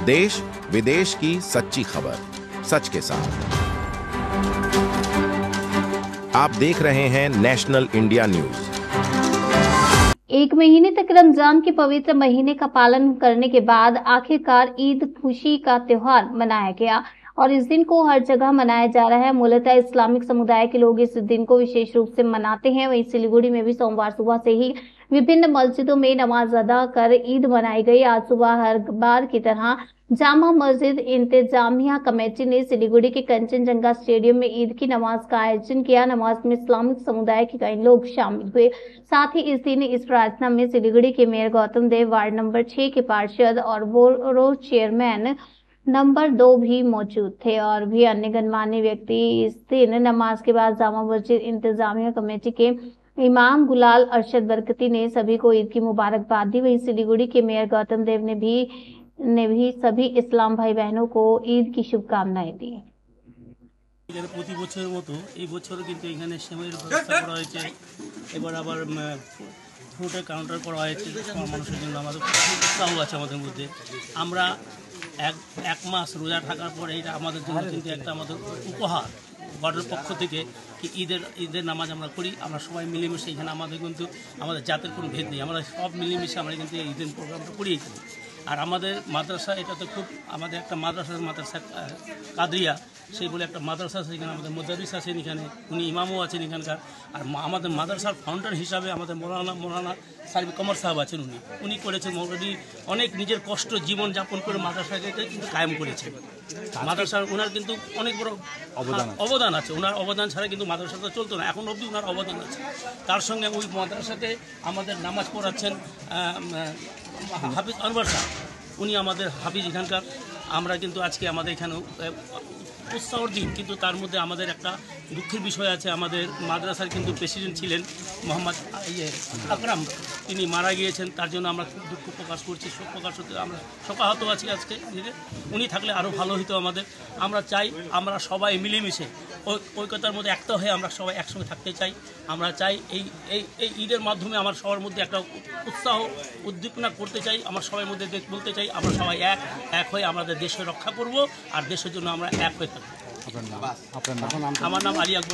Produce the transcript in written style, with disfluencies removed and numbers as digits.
देश विदेश की सच्ची खबर सच के साथ। आप देख रहे हैं नेशनल इंडिया न्यूज। एक महीने तक रमजान के पवित्र महीने का पालन करने के बाद आखिरकार ईद खुशी का त्योहार मनाया गया और इस दिन को हर जगह मनाया जा रहा है। मूलतः इस्लामिक समुदाय के लोग इस दिन को विशेष रूप से मनाते हैं। वहीं सिलीगुड़ी में भी सोमवार सुबह से ही विभिन्न मस्जिदों में नमाज अदा कर ईद मनाई गई। आज सुबह हर बार की तरह जामा मस्जिद इंतजामिया कमेटी ने सिलीगुड़ी के कंचनजंगा स्टेडियम में ईद की नमाज का आयोजन किया। नमाज में इस्लामिक समुदाय के कई लोग शामिल हुए। साथ ही इस दिन इस प्रार्थना में सिलीगुड़ी के मेयर गौतम देव, वार्ड नंबर 6 के पार्षद और बोरो चेयरमैन नंबर 2 भी मौजूद थे और भी अन्य गणमान्य व्यक्ति इस दिन नमाज के बाद जामा मस्जिद इंतजामिया कमेटी के इमाम गुलाल अरशद बरकती ने सभी को ईद की मुबारकबाद दी। वहीं सिलीगुड़ी के मेयर गौतम देव ने भी सभी इस्लाम भाई बहनों को ईद की शुभकामनाएं दी। প্রতি বছরের মতো এই বছরও কিন্তু এখানে সেমাইয়ের ব্যবস্থা করা হয়েছে। এবার আবার ফ্রুটের কাউন্টার করা হয়েছে মানুষের জন্য। আমাদের উৎসাহ আছে আমাদের মধ্যে। আমরা এক মাস রোজা থাকার পরে এটা আমাদের জন্য কিন্তু একটা আমাদের উপহার গডের পক্ষ থেকে কি ঈদের নামাজ আমরা করি। আমরা সবাই মিলেমিশে এখানে আমাদের কিন্তু আমাদের জাতের কোনো ভেদ নেই। আমরা সব মিলেমিশে আমরা কিন্তু এই ঈদের প্রোগ্রামটা করি এখানে। আর আমাদের মাদ্রাসা এটা তো খুব আমাদের একটা মাদ্রাসা কাদরিয়া সেই বলে একটা মাদ্রাসা আছে এখানে। আমাদের মুদারিস আছেন এখানে, উনি ইমামও আছেন এখানকার। আর আমাদের মাদ্রাসার ফাউন্ডার হিসাবে আমাদের মৌলানা সারিফ কমর সাহেব আছেন। উনি করেছেন অলরেডি অনেক নিজের কষ্ট জীবন যাপন করে মাদ্রাসাকে কিন্তু কায়েম করেছেন। মাদ্রাসার ওনার কিন্তু অনেক বড় অবদান আছে। ওনার অবদান ছাড়া কিন্তু মাদ্রাসাটা চলতো না। এখন অবধি ওনার অবদান আছে। তার সঙ্গে ওই মাদ্রাসাতে আমাদের নামাজ পড়াচ্ছেন হাফিজ আনওয়ার সাহেব, উনি আমাদের হাফিজ এখানকার। আমরা কিন্তু আজকে আমাদের এখানে উৎসাহর দিন, কিন্তু তার মধ্যে আমাদের একটা দুঃখের বিষয় আছে। আমাদের মাদ্রাসার কিন্তু প্রেসিডেন্ট ছিলেন মোহাম্মদ আকরাম, তিনি মারা গিয়েছেন। তার জন্য আমরা খুব দুঃখ প্রকাশ করছি, শোক প্রকাশ করতে আমরা শোকাহত আছি আজকে। উনি থাকলে আরও ভালো হতো আমাদের। আমরা চাই আমরা সবাই মিলেমিশে ঐক্যতার মধ্যে একটা হয়ে আমরা সবাই একসঙ্গে থাকতে চাই। আমরা চাই এই ঈদের মাধ্যমে আমার সবার মধ্যে একটা উৎসাহ উদ্দীপনা করতে চাই। আমার সবার মধ্যে বলতে চাই আমরা সবাই এক হয়ে আমাদের দেশকে রক্ষা করব আর দেশের জন্য আমরা এক হয়ে থাকবো। আমার নাম আলী আকবর।